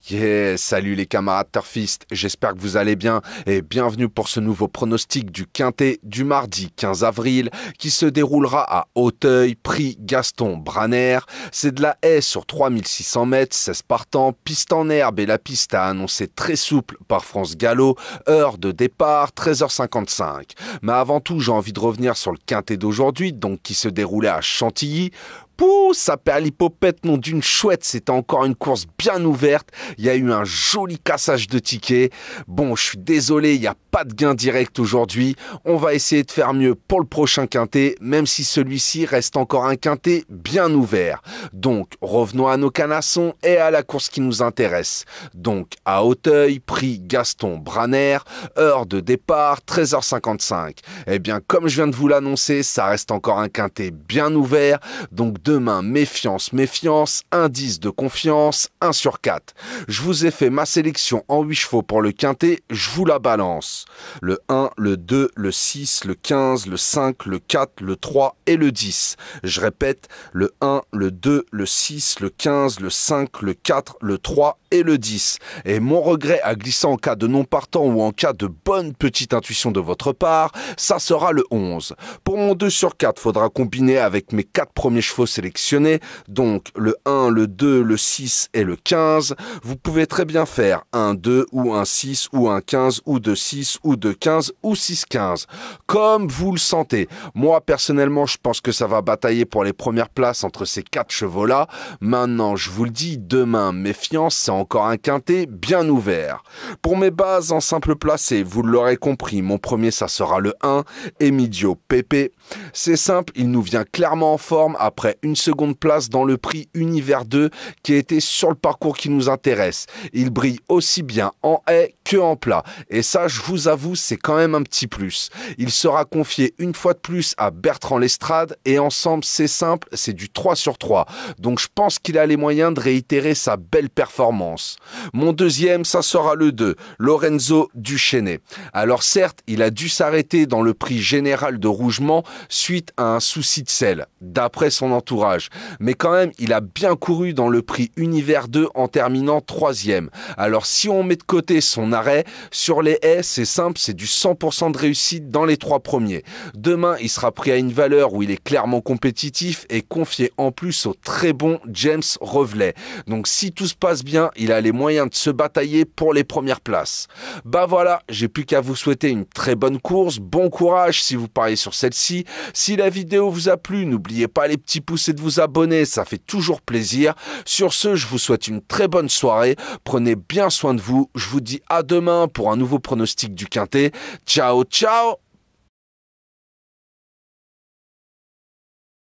Yeah, salut les camarades turfistes, j'espère que vous allez bien et bienvenue pour ce nouveau pronostic du Quintet du mardi 15 avril qui se déroulera à Auteuil, prix Gaston Branner. C'est de la haie sur 3600 mètres, 16 partants, piste en herbe et la piste a annoncé très souple par France Gallo, heure de départ 13h55. Mais avant tout, j'ai envie de revenir sur le Quintet d'aujourd'hui, donc qui se déroulait à Chantilly. Pouh, ça perd l'hypopète, nom d'une chouette, c'était encore une course bien ouverte, il y a eu un joli cassage de tickets. Bon, je suis désolé, il n'y a pas de gain direct aujourd'hui, on va essayer de faire mieux pour le prochain quintet, même si celui-ci reste encore un quintet bien ouvert. Donc, revenons à nos canassons et à la course qui nous intéresse. Donc, à Auteuil, prix Gaston Branner, heure de départ 13h55. Eh bien, comme je viens de vous l'annoncer, ça reste encore un quintet bien ouvert, donc demain, méfiance, méfiance, indice de confiance, 1 sur 4. Je vous ai fait ma sélection en 8 chevaux pour le quintet, je vous la balance. Le 1, le 2, le 6, le 15, le 5, le 4, le 3 et le 10. Je répète, le 1, le 2, le 6, le 15, le 5, le 4, le 3 et le 10. Et mon regret à glisser en cas de non partant ou en cas de bonne petite intuition de votre part, ça sera le 11. Pour mon 2 sur 4, faudra combiner avec mes 4 premiers chevaux sélectionnés, donc le 1, le 2, le 6 et le 15. Vous pouvez très bien faire un 2 ou un 6 ou un 15 ou 2 6 ou 2 15 ou 6 15, comme vous le sentez. Moi personnellement, je pense que ça va batailler pour les premières places entre ces 4 chevaux-là. Maintenant, je vous le dis, demain, méfiance, c'est encore un quintet bien ouvert. Pour mes bases en simple placé, vous l'aurez compris, mon premier ça sera le 1, Emidio Pepe. C'est simple, il nous vient clairement en forme après une seconde place dans le prix Univers 2 qui a été sur le parcours qui nous intéresse. Il brille aussi bien en haie que en plat. Et ça, je vous avoue, c'est quand même un petit plus. Il sera confié une fois de plus à Bertrand Lestrade et ensemble, c'est simple, c'est du 3 sur 3. Donc je pense qu'il a les moyens de réitérer sa belle performance. Mon deuxième, ça sera le 2, Lorenzo Duchesne. Alors certes, il a dû s'arrêter dans le prix général de Rougemont suite à un souci de selle, d'après son entourage. Mais quand même, il a bien couru dans le prix Univers 2 en terminant 3e. Alors si on met de côté son arrêt, sur les haies, c'est simple, c'est du 100% de réussite dans les 3 premiers. Demain, il sera pris à une valeur où il est clairement compétitif et confié en plus au très bon James Revelet. Donc si tout se passe bien, il a les moyens de se batailler pour les premières places. Bah voilà, j'ai plus qu'à vous souhaiter une très bonne course, bon courage si vous pariez sur celle-ci. Si la vidéo vous a plu, n'oubliez pas les petits pouces et de vous abonner, ça fait toujours plaisir. Sur ce, je vous souhaite une très bonne soirée, prenez bien soin de vous, je vous dis à demain pour un nouveau pronostic du Quintet. Ciao, ciao!